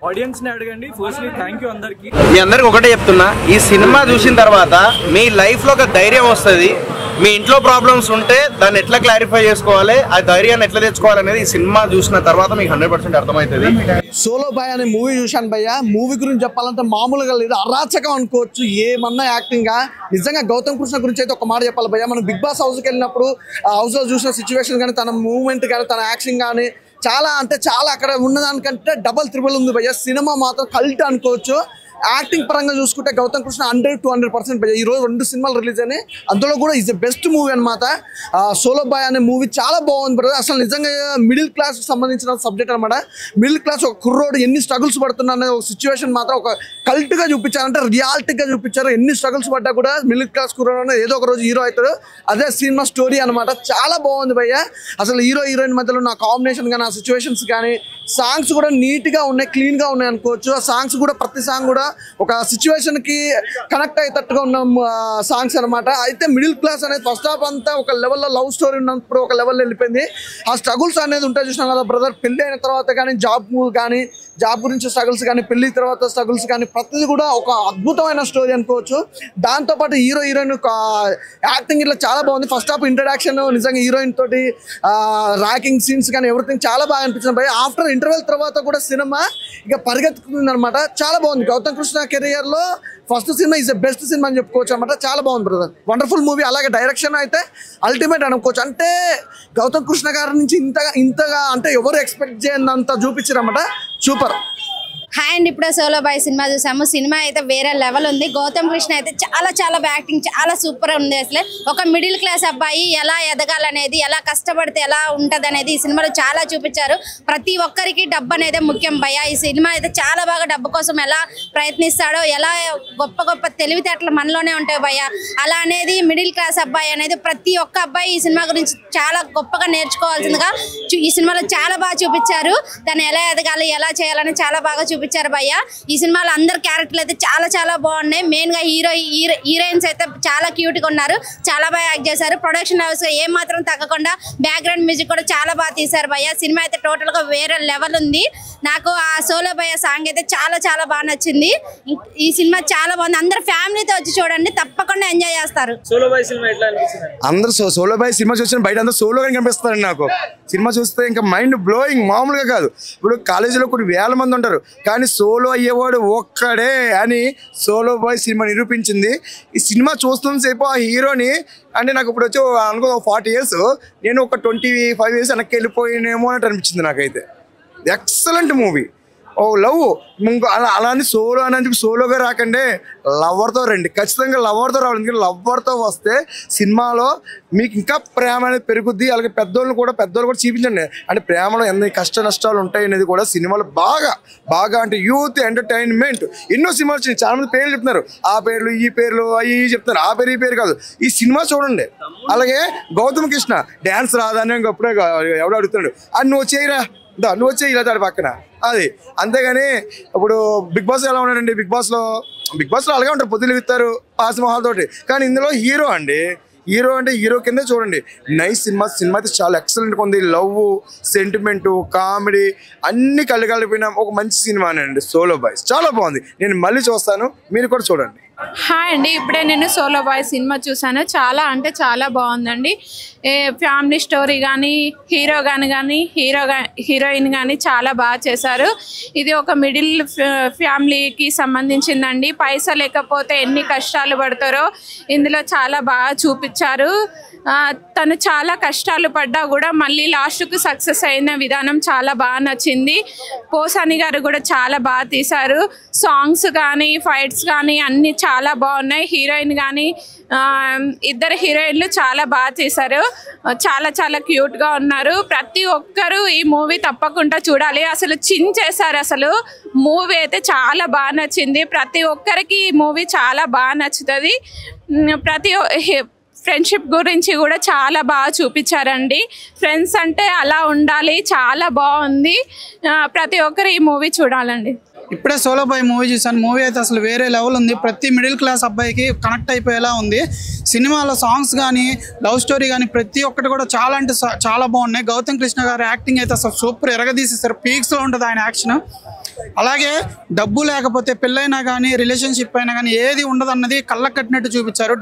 Audience ని అడగండి. Firstly thank you అందరికి. మీ అందరికి ఒకటే చెప్తున్నా, ఈ సినిమా చూసిన తర్వాత మీ లైఫ్ లో ఒక ధైర్యం వస్తుంది. మీ ఇంట్లో ప్రాబ్లమ్స్ ఉంటే దాన్ని ఎట్లా క్లారిఫై చేసుకోవాలి, ఆ ధైర్యాన్ని ఎట్లా తెచ్చుకోవాలనేది ఈ సినిమా చూసిన తర్వాత మీకు 100% అర్థమవుతుంది. సోలో బాయ్ అనే మూవీ చూశాను భయ్య. మూవీ గురించి చెప్పాలంటే మామూలుగా లేదు, అరాచకం అనుకోవచ్చు. ఏమన్నా యాక్టింగ్ నిజంగా గౌతమ్ కృష్ణ గురించి అయితే ఒక మాట చెప్పాలి భయ్య. మనం బిగ్ బాస్ హౌస్కి వెళ్ళినప్పుడు ఆ హౌస్ లో చూసిన సిచ్యువేషన్ కానీ, తన మూవ్మెంట్ కానీ, తన యాక్షన్ కానీ చాలా అంటే చాలా అక్కడ ఉన్నదానికంటే డబల్ త్రిబుల్ ఉంది భయ్య. సినిమా మాత్రం కల్ట్ అనుకోవచ్చు. యాక్టింగ్ పరంగా చూసుకుంటే గౌతమ్ కృష్ణ 100-200% భయ్య. ఈరోజు 2 సినిమాలు రిలీజ్ అయినాయి, అందులో కూడా ఈజ్ ద బెస్ట్ మూవీ అనమాట. సోలో బాయ్ అనే మూవీ చాలా బాగుంది బ్రదర్. అసలు నిజంగా మిడిల్ క్లాస్ సంబంధించిన సబ్జెక్ట్ అనమాట. మిడిల్ క్లాస్ ఒక కుర్రోడు ఎన్ని స్ట్రగుల్స్ పడుతున్నా అనే ఒక సిచ్యువేషన్ మాత్రం ఒక కల్ట్గా చూపించారు, అంటే రియాలిటీగా చూపించారు. ఎన్ని స్ట్రగుల్స్ పడ్డా కూడా మిడిల్ క్లాస్ కుర్రోడు ఏదో ఒక రోజు హీరో అవుతాడు. అదే సినిమా స్టోరీ అనమాట. చాలా బాగుంది భయ్య. అసలు హీరో హీరోయిన్ మధ్యలో నా కాంబినేషన్ కానీ, ఆ సిచ్యువేషన్స్ కానీ, సాంగ్స్ కూడా నీట్గా ఉన్నాయి, క్లీన్గా ఉన్నాయి అనుకోవచ్చు. ఆ సాంగ్స్ కూడా ప్రతి సాంగ్ కూడా ఒక సిచ్యువేషన్ కి కనెక్ట్ అయ్యేటట్టుగా ఉన్న సాంగ్స్ అనమాట. అయితే మిడిల్ క్లాస్ అనేది ఫస్ట్ హాఫ్ అంతా ఒక లెవెల్లో లవ్ స్టోరీ ఉన్నప్పుడు ఒక లెవెల్లో వెళ్ళిపోయింది. ఆ స్ట్రగుల్స్ అనేది ఉంటాయి చూసినాం కదా బ్రదర్. పెళ్లి అయిన తర్వాత కానీ, జాబ్ గురించి స్ట్రగుల్స్ కానీ, పెళ్లి తర్వాత స్ట్రగుల్స్ కానీ, ప్రతిదీ కూడా ఒక అద్భుతమైన స్టోరీ అనుకోవచ్చు. దాంతోపాటు హీరో హీరోయిన్ యాక్టింగ్ ఇట్లా చాలా బాగుంది. ఫస్ట్ హాఫ్ ఇంట్రడక్షన్ నిజంగా హీరోయిన్ తోటి ర్యాకింగ్ సీన్స్ కానీ ఎవ్రీథింగ్ చాలా బాగా అనిపించింది భయ్య. ఆఫ్టర్ ఇంటర్వెల్ తర్వాత కూడా సినిమా ఇక పరిగెత్తుకుంది అనమాట. చాలా బాగుంది. గౌతమ్ కృష్ణ కెరియర్ లో first cinema is the best cinema అని చెప్పుకోవచ్చు అనమాట. చాలా బాగుంది బ్రదర్, వండర్ఫుల్ మూవీ. అలాగే డైరెక్షన్ అయితే అల్టిమేట్ అనుకోవచ్చు. అంటే గౌతమ్ కృష్ణ గారి నుంచి ఇంతగా అంటే ఎవరు ఎక్స్పెక్ట్ చేయనంత చూపించారన్నమాట. సూపర్. హాయ్ అండి, ఇప్పుడు సోలో బాయ్ సినిమా చూసాము. సినిమా అయితే వేరే లెవెల్ ఉంది. గౌతమ్ కృష్ణ అయితే చాలా యాక్టింగ్ చాలా సూపర్ ఉంది. అసలు ఒక మిడిల్ క్లాస్ అబ్బాయి ఎలా ఎదగాలనేది, ఎలా కష్టపడితే ఎలా ఉంటుంది అనేది ఈ సినిమాలో చాలా చూపించారు. ప్రతి ఒక్కరికి డబ్బు అనేది ముఖ్యం భయ్య. ఈ సినిమా అయితే చాలా బాగా డబ్బు కోసం ఎలా ప్రయత్నిస్తాడో, ఎలా గొప్ప తెలివితేటలు మనలోనే ఉంటాయి భయ్య. అలా అనేది మిడిల్ క్లాస్ అబ్బాయి అనేది ప్రతి ఒక్క అబ్బాయి ఈ సినిమా గురించి చాలా గొప్పగా నేర్చుకోవాల్సిందిగా ఈ సినిమాలో చాలా బాగా చూపించారు. తను ఎలా ఎదగాలి, ఎలా చేయాలని చాలా బాగా చూపించారు భయ్య. ఈ సినిమాలో అందరు క్యారెక్టర్లు అయితే చాలా బాగున్నాయి. మెయిన్ గా హీరోయిన్స్ అయితే చాలా క్యూట్ గా ఉన్నారు, చాలా బాగా యాక్ట్ చేశారు. ప్రొడక్షన్ హౌస్ ఏం మాత్రం తగ్గకుండా బ్యాక్గ్రౌండ్ మ్యూజిక్ కూడా చాలా బాగా తీశారు భయ్య. సినిమా అయితే టోటల్ గా వేరే లెవెల్ ఉంది. నాకు ఆ సోలో భయ్య సాంగ్ అయితే చాలా బాగా నచ్చింది. ఈ సినిమా చాలా బాగుంది. అందరు ఫ్యామిలీతో వచ్చి చూడండి, తప్పకుండా ఎంజాయ్ చేస్తారు. సోలో బాయ్ సినిమా ఎట్లా అనిపిస్తుంది? అందరూ సోలో బాయ్ సినిమా చూసిన బయట అందరూ సోలోగా కనిపిస్తారండి. నాకు సినిమా చూస్తే ఇంకా మైండ్ బ్లోయింగ్ మామూలుగా కాదు. ఇప్పుడు కాలేజీలో కొన్ని వేల మంది ఉంటారు, కానీ సోలో అయ్యేవాడు ఒక్కడే అని సోలో బాయ్ సినిమా నిరూపించింది. ఈ సినిమా చూస్తున్న సేపు ఆ హీరోని అంటే నాకు ఇప్పుడు వచ్చి అనుకో 40 years, నేను ఒక 25 years వెనక్కి వెళ్ళిపోయినేమో అని అనిపించింది నాకైతే. Excellent movie. ఓ లవ్ అలానే సోలో అని చెప్పి సోలోగా రాకండి, లవర్తో రండి. ఖచ్చితంగా లవర్తో రావాలి. ఎందుకంటే లవర్తో వస్తే సినిమాలో మీకు ఇంకా ప్రేమ అనేది పెరుగుద్ది. అలాగే పెద్దోళ్ళు కూడా చూపించండి. అంటే ప్రేమలో ఎన్ని కష్ట నష్టాలు ఉంటాయి అనేది కూడా సినిమాలో బాగా అంటే యూత్ ఎంటర్టైన్మెంట్. ఎన్నో సినిమాలు వచ్చినాయి, చాలా మంది పేర్లు చెప్తున్నారు. ఆ పేర్లు ఈ పేర్లు అవి చెప్తున్నారు. ఆ పేరు ఈ పేరు కాదు, ఈ సినిమా చూడండి. అలాగే గౌతమ్ కృష్ణ డ్యాన్స్ రాదని ఇంకప్పుడే ఎవడో అడుగుతున్నాడు, అది నువ్వు చేయరా, నువ్వు వచ్చే ఇలా తాడు పక్కన అది. అంతేగాని ఇప్పుడు బిగ్ బాస్ ఎలా ఉన్నాడండి, బిగ్ బాస్లో అలాగే ఉంటారు, పొద్దులు ఇస్తారు పాస్ మొహాల తోటి. కానీ ఇందులో హీరో అంటే హీరో కింద చూడండి. నైస్ సినిమా అయితే చాలా ఎక్సలెంట్గా ఉంది. లవ్, సెంటిమెంటు, కామెడీ అన్ని కలిపిన ఒక మంచి సినిమానే అండి సోలో బాయ్స్. చాలా బాగుంది. నేను మళ్ళీ చూస్తాను, మీరు కూడా చూడండి. హాయ్ అండి, ఇప్పుడే నేను సోలో బాయ్ సినిమా చూసాను. చాలా అంటే చాలా బాగుందండి. ఫ్యామిలీ స్టోరీ కానీ, హీరోయిన్ కానీ చాలా బాగా చేశారు. ఇది ఒక మిడిల్ ఫ్యామిలీకి సంబంధించిందండి. పైసా లేకపోతే ఎన్ని కష్టాలు పడతారో ఇందులో చాలా బాగా చూపించారు. తను చాలా కష్టాలు పడ్డా కూడా మళ్ళీ లాస్ట్కు సక్సెస్ అయిన విధానం చాలా బాగా నచ్చింది. పోసాని గారు కూడా చాలా బాగా తీశారు. సాంగ్స్ కానీ, ఫైట్స్ కానీ అన్నీ చాలా బాగున్నాయి. హీరోయిన్ కానీ ఇద్దరు హీరోయిన్లు చాలా బాగా చేశారు. చాలా క్యూట్గా ఉన్నారు. ప్రతి ఒక్కరూ ఈ మూవీ తప్పకుండా చూడాలి. అసలు చేశారు. అసలు మూవీ అయితే చాలా బాగా నచ్చింది. ప్రతి ఒక్కరికి ఈ మూవీ చాలా బాగా నచ్చుతుంది. ఫ్రెండ్షిప్ గురించి కూడా చాలా బాగా చూపించారండి. ఫ్రెండ్స్ అంటే అలా ఉండాలి, చాలా బాగుంది. ప్రతి ఒక్కరు ఈ మూవీ చూడాలండి. ఇప్పుడే సోలో బాయ్ మూవీ చూసాను. మూవీ అయితే అసలు వేరే లెవెల్ ఉంది. ప్రతి మిడిల్ క్లాస్ అబ్బాయికి కనెక్ట్ అయిపోయేలా ఉంది. సినిమాలో సాంగ్స్ కానీ లవ్ స్టోరీ కానీ ప్రతి ఒక్కటి కూడా చాలా అంటే చాలా బాగున్నాయి. గౌతమ్ కృష్ణ గారి యాక్టింగ్ అయితే అసలు సూపర్ ఎరగదీసేస్తారు. పీక్స్లో ఉంటుంది ఆయన యాక్షన్. అలాగే డబ్బు లేకపోతే పెళ్ళైనా కానీ రిలేషన్షిప్ అయినా కానీ ఏది ఉండదు అన్నది కళ్ళకు కట్టినట్టు చూపించారు.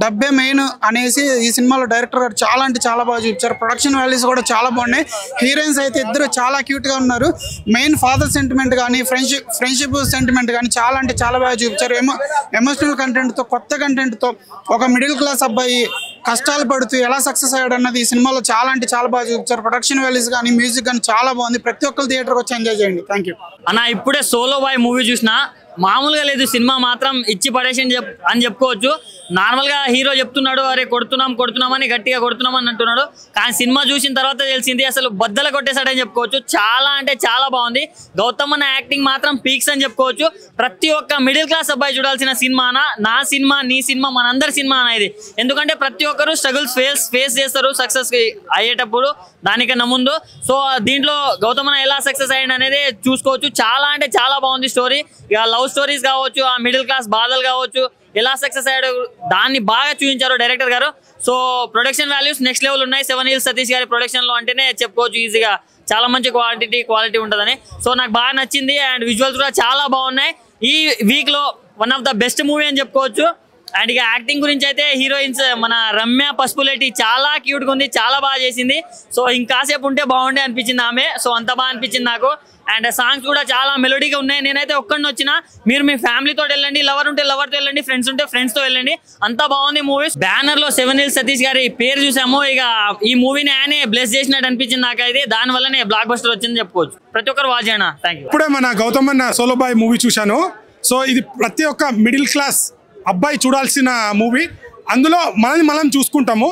డబ్బే మెయిన్ అనేసి ఈ సినిమాలో డైరెక్టర్ గారు చాలా అంటే చాలా బాగా చూపించారు. ప్రొడక్షన్ వాల్యూస్ కూడా చాలా బాగున్నాయి. హీరోయిన్స్ అయితే ఇద్దరు చాలా క్యూట్గా ఉన్నారు. మెయిన్ ఫాదర్ సెంటిమెంట్ కానీ ఫ్రెండ్షిప్ సెంటిమెంట్ కానీ చాలా అంటే చాలా బాగా చూపించారు. ఎమోషనల్ కంటెంట్తో కొత్త కంటెంట్తో ఒక మిడిల్ క్లాస్ అబ్బాయి కష్టాలు పడుతూ ఎలా సక్సెస్ అయ్యాడు అన్నది ఈ సినిమాలో చాలా అంటే చాలా బాగా చూపించారు. ప్రొడక్షన్ వాల్యూస్ కానీ మ్యూజిక్ కానీ చాలా బాగుంది. ప్రతి ఒక్కరు థియేటర్కి వచ్చి ఎంజాయ్ చేయండి. థ్యాంక్ యూ అన్న. ఇప్పుడే సోలో బాయ్ మూవీ చూసినా మామూలుగా లేదు. సినిమా మాత్రం ఇచ్చి పడేసి అని చెప్పుకోవచ్చు. నార్మల్గా హీరో చెప్తున్నాడు అరే కొడుతున్నామని గట్టిగా కొడుతున్నామని అంటున్నాడు. కానీ సినిమా చూసిన తర్వాత తెలిసింది అసలు బద్దలు కొట్టేశాడని చెప్పుకోవచ్చు. చాలా అంటే చాలా బాగుంది. గౌతమ్ అన్న యాక్టింగ్ మాత్రం పీక్స్ అని చెప్పుకోవచ్చు. ప్రతి ఒక్క మిడిల్ క్లాస్ అబ్బాయి చూడాల్సిన సినిమానా, నా సినిమా నీ సినిమా మనందరి సినిమా అనేది. ఎందుకంటే ప్రతి ఒక్కరు స్ట్రగుల్స్ ఫేస్ చేస్తారు సక్సెస్ అయ్యేటప్పుడు దానికన్నా ముందు. సో దీంట్లో గౌతమ్ అన్న ఎలా సక్సెస్ అయ్యాడు అనేది చూసుకోవచ్చు. చాలా అంటే చాలా బాగుంది స్టోరీ. ఇక లవ్ స్టోరీస్ కావచ్చు, ఆ మిడిల్ క్లాస్ బాధలు కావచ్చు, ఎలా సక్సెస్ అయ్యాడు దాన్ని బాగా చూపించారు డైరెక్టర్ గారు. So production values next level ఉన్నాయి. 7 Hills సతీష్ గారి ప్రొడక్షన్ లో అంటేనే చెప్పుకోవచ్చు ఈజీగా చాలా మంచి క్వాలిటీ ఉంటుందని. సో నాకు బాగా నచ్చింది. అండ్ విజువల్స్ కూడా చాలా బాగున్నాయి. ఈ వీక్ లో one of the best movie అని చెప్పుకోవచ్చు. అండ్ ఇక యాక్టింగ్ గురించి అయితే హీరోయిన్స్ మన రమ్య పసుపులేటి చాలా క్యూట్గా ఉంది, చాలా బాగా చేసింది. సో ఇంకాసేపు ఉంటే బాగుండే అనిపించింది ఆమె. సో అంత బాగా అనిపించింది నాకు. అండ్ సాంగ్స్ కూడా చాలా మెలోడీగా ఉన్నాయి. నేనైతే ఒక్కడిని వచ్చినా, మీరు మీ ఫ్యామిలీతో వెళ్ళండి, లవర్ ఉంటే లవర్తో వెళ్ళండి, ఫ్రెండ్స్ ఉంటే ఫ్రెండ్స్తో వెళ్ళండి. అంత బాగుంది మూవీస్. బ్యానర్ లో 7 Hills సతీష్ గారి పేరు చూసాము. ఇక ఈ మూవీని ఆయనే బ్లెస్ చేసినట్టు అనిపించింది నాకైతే. దాని వల్లనే బ్లాక్ బస్టర్ వచ్చింది చెప్పుకోవచ్చు. ప్రతి ఒక్కరు వాచ్ చేయనా. Thank you. ఇప్పుడే మన గౌతమ్ అన్న సోలో బాయ్ మూవీ చూశాను. సో ఇది ప్రతి ఒక్క మిడిల్ క్లాస్ అబ్బాయి చూడాల్సిన మూవీ. అందులో మనం చూసుకుంటాము.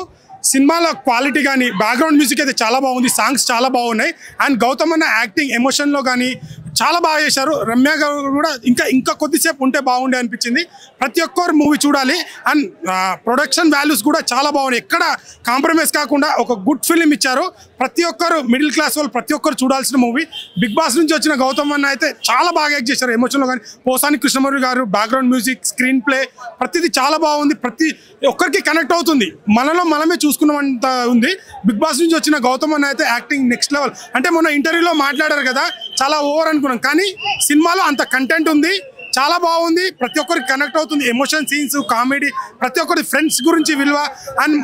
సినిమాలో క్వాలిటీ కానీ బ్యాక్గ్రౌండ్ మ్యూజిక్ అయితే చాలా బాగుంది. సాంగ్స్ చాలా బాగున్నాయి. అండ్ గౌతమ్ అన్న యాక్టింగ్ ఎమోషన్లో కానీ చాలా బాగా చేశారు. రమ్య గారు కూడా ఇంకా కొద్దిసేపు ఉంటే బాగుండే అనిపించింది. ప్రతి ఒక్కరు మూవీ చూడాలి. అండ్ ప్రొడక్షన్ వాల్యూస్ కూడా చాలా బాగున్నాయి. ఎక్కడ కాంప్రమైజ్ కాకుండా ఒక గుడ్ ఫిలిం ఇచ్చారు. ప్రతి ఒక్కరు మిడిల్ క్లాస్ వాళ్ళు ప్రతి ఒక్కరు చూడాల్సిన మూవీ. బిగ్ బాస్ నుంచి వచ్చిన గౌతమ్ అన్న అయితే చాలా బాగా యాక్ట్ చేశారు ఎమోషన్లో కానీ. పోసాని కృష్ణమూర్తి గారు బ్యాక్గ్రౌండ్ మ్యూజిక్, స్క్రీన్ ప్లే ప్రతిదీ చాలా బాగుంది. ప్రతి ఒక్కరికి కనెక్ట్ అవుతుంది. మనమే చూసుకున్నంత ఉంది. బిగ్ బాస్ నుంచి వచ్చిన గౌతమ్ అన్న అయితే యాక్టింగ్ నెక్స్ట్ లెవెల్. అంటే మొన్న ఇంటర్వ్యూలో మాట్లాడారు కదా, చాలా ఓవర్ అనుకున్నాం, కానీ సినిమాలో అంత కంటెంట్ ఉంది. చాలా బాగుంది. ప్రతి ఒక్కరికి కనెక్ట్ అవుతుంది. ఎమోషన్ సీన్స్, కామెడీ, ప్రతి ఒక్కరి ఫ్రెండ్స్ గురించి విలువ అండ్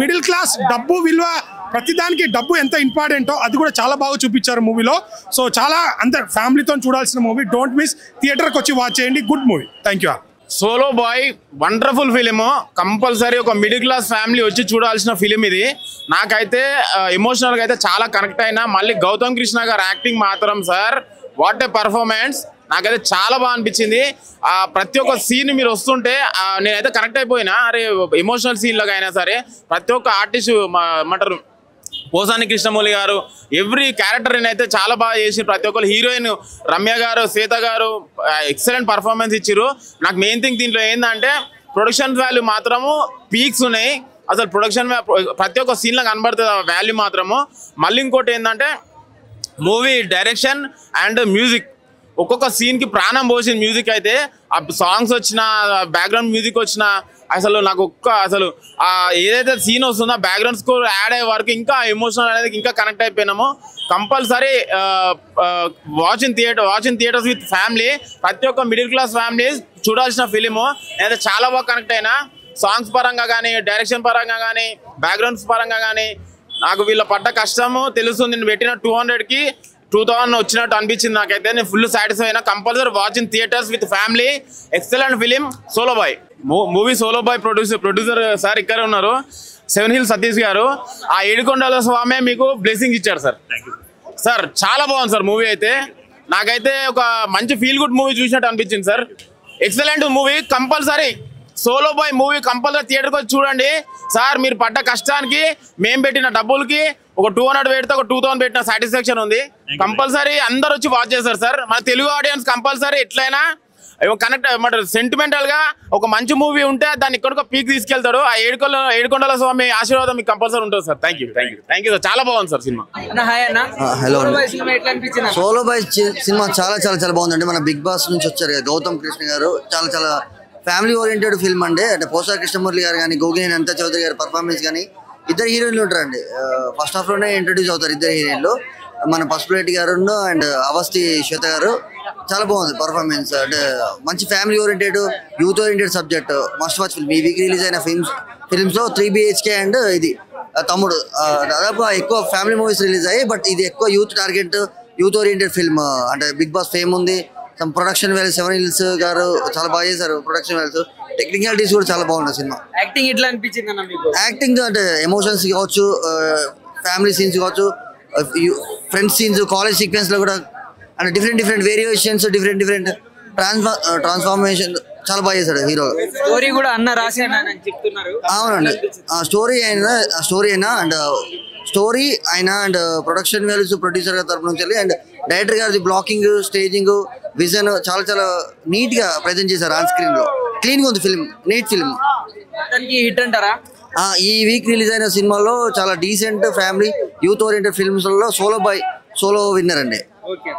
మిడిల్ క్లాస్ డబ్బు విలువ, ప్రతిదానికి డబ్బు ఎంత ఇంపార్టెంటో అది కూడా చాలా బాగా చూపించారు మూవీలో. సో చాలా అందరు ఫ్యామిలీతో చూడాల్సిన మూవీ. Don't miss. థియేటర్కి వచ్చి వాచ్ చేయండి. Good movie. Thank you. Solo boy wonderful film. Compulsory ఒక మిడిల్ క్లాస్ ఫ్యామిలీ వచ్చి చూడాల్సిన ఫిలిం ఇది. నాకైతే ఎమోషనల్గా అయితే చాలా కనెక్ట్ అయినా. మళ్ళీ గౌతమ్ కృష్ణ గారు యాక్టింగ్ మాత్రం సార్ వాట్ ఏ పర్ఫార్మెన్స్. నాకైతే చాలా బాగా అనిపించింది. ప్రతి ఒక్క సీన్ మీరు వస్తుంటే నేనైతే కనెక్ట్ అయిపోయినా. అరే ఎమోషనల్ సీన్లోకి అయినా సరే ప్రతి ఒక్క ఆర్టిస్ట్ ఏమంటారు పోసాని కృష్ణమూర్తి గారు ఎవ్రీ క్యారెక్టర్ అయితే చాలా బాగా చేసి ప్రతి ఒక్కరు. హీరోయిన్ రమ్య గారు, శ్వేత గారు ఎక్సలెంట్ పర్ఫార్మెన్స్ ఇచ్చారు. నాకు మెయిన్ థింగ్ దీంట్లో ఏంటంటే ప్రొడక్షన్ వాల్యూ మాత్రము పీక్స్ ఉన్నాయి. అసలు ప్రొడక్షన్ ప్రతి ఒక్క సీన్లో కనబడుతుంది ఆ వాల్యూ మాత్రము. మళ్ళీ ఇంకోటి ఏంటంటే మూవీ డైరెక్షన్ అండ్ మ్యూజిక్. ఒక్కొక్క సీన్కి ప్రాణం పోసిన మ్యూజిక్ అయితే. ఆ సాంగ్స్ వచ్చిన, బ్యాక్గ్రౌండ్ మ్యూజిక్ వచ్చిన, అసలు నాకు అసలు ఏదైతే సీన్ వస్తుందో బ్యాక్గ్రౌండ్ స్కోర్ యాడ్ అయ్యే వరకు ఇంకా ఎమోషనల్ అనేది ఇంకా కనెక్ట్ అయిపోయినాము. Compulsory watching theatres with family. ప్రతి ఒక్క మిడిల్ క్లాస్ ఫ్యామిలీ చూడాల్సిన ఫిలిము. నేనైతే చాలా బాగా కనెక్ట్ అయినా. సాంగ్స్ పరంగా కానీ, డైరెక్షన్ పరంగా కానీ, బ్యాక్గ్రౌండ్స్ పరంగా కానీ నాకు వీళ్ళ పడ్డ కష్టము తెలుస్తుంది. నేను పెట్టిన 200కి 2000 వచ్చినట్టు అనిపించింది నాకైతే. నేను ఫుల్ సాటిస్ఫై అయినా. Compulsory watching theatres with family. Excellent film solo boy movie. Solo boy producer sir ఇక్కడ ఉన్నారు, 7 Hills సతీష్ గారు. ఆ ఏడుకొండల స్వామి మీకు బ్లెస్సింగ్ ఇచ్చారు సార్. సార్ చాలా బాగుంది సార్ మూవీ అయితే. నాకైతే ఒక మంచి ఫీల్ గుడ్ మూవీ చూసినట్టు అనిపించింది sir. Excellent movie. Compulsory solo boy movie compulsory థియేటర్కి వచ్చి చూడండి సార్. మీరు పడ్డ కష్టానికి మేము పెట్టిన డబ్బులకి ఒక 200 పెడితే ఒక 2000 పెట్టిన సాటిస్ఫాక్షన్ ఉంది. కంపల్సరీ అందరు వచ్చి వాచ్ చేస్తారు సార్. మన తెలుగు ఆడియన్స్ కంపల్సరీ ఎట్లయినా కనెక్ట్ సెంటిమెంటల్ గా ఒక మంచి మూవీ ఉంటే దాన్ని ఇక్కడ పీక్ తీసుకెళ్తాడు. ఆ ఏడుకొండల స్వామి ఆశీర్వాదం మీకు కంపల్సరీ ఉంటుంది సార్. Thank you sir. చాలా బాగుంది సార్ సినిమా. హలో, సోలో బాయ్ సినిమా చాలా చాలా చాలా బాగుందండి. మన బిగ్ బాస్ నుంచి వచ్చారు కదా గౌతమ్ కృష్ణ గారు, చాలా చాలా ఫ్యామిలీ ఓరియంటెడ్ ఫిల్మ్ అండి. అంటే పోసార్ కృష్ణమురళి గారు కానీ, గోగినేని అనితా చౌదరి గారి పర్ఫార్మెన్స్ కానీ, ఇద్దరు హీరోయిన్లు ఉంటారండి. ఫస్ట్ హాఫ్ లోనే ఇంట్రడ్యూస్ అవుతారు ఇద్దరు హీరోయిన్లు. మన పసుపులేటి గారు అండ్ అవస్థి శ్వేత గారు. చాలా బాగుంది పర్ఫార్మెన్స్. అంటే మంచి family oriented, youth oriented subject, must watch film. ఈ వీక్ రిలీజ్ అయిన ఫిల్మ్స్ లో 3 BHK అండ్ ఇది తమ్ముడు దాదాపు ఎక్కువ ఫ్యామిలీ మూవీస్ రిలీజ్ అయ్యాయి. బట్ ఇది ఎక్కువ youth target, youth oriented film. అంటే బిగ్ బాస్ ఫేమ్ ఉంది. ప్రొడక్షన్ వాల్యూ 7 Hills గారు చాలా బాగా చేశారు. ప్రొడక్షన్ వాల్యూస్, టెక్నికాలిటీస్ కూడా చాలా బాగున్నాయి సినిమా. యాక్టింగ్ ఎట్లా అనిపించింది అన్న మీకు? యాక్టింగ్ అంటే ఎమోషన్స్ కావచ్చు, ఫ్యామిలీ సీన్స్ కావచ్చు, ఫ్రెండ్స్ సీన్స్, కాలేజ్ సీక్వెన్స్ లో కూడా అంటే డిఫరెంట్ వేరియేషన్స్, డిఫరెంట్ ట్రాన్స్ఫార్మేషన్ చాలా బాగా చేశాడు హీరో. స్టోరీ కూడా అన్న రాశాను చెప్తున్నారు. అవునండి, స్టోరీ అయినా అండ్ స్టోరీ అయినా అండ్ ప్రొడక్షన్ వాల్యూస్ ప్రొడ్యూసర్ గారి తరపు నుంచి వెళ్ళి అండ్ డైరెక్టర్ గారి బ్లాకింగ్, స్టేజింగ్, విజన్ చాలా చాలా నీట్ గా ప్రెజెంట్ చేశారు ఆన్ స్క్రీన్ లో. క్లీన్ గా ఉంది ఫిల్మ్, నీట్ ఫిల్మ్. హిట్ అంటారా? ఈ వీక్ రిలీజ్ అయిన సినిమాలో చాలా decent family youth oriented films లో సోలో విన్నర్ అండి. ఓకే.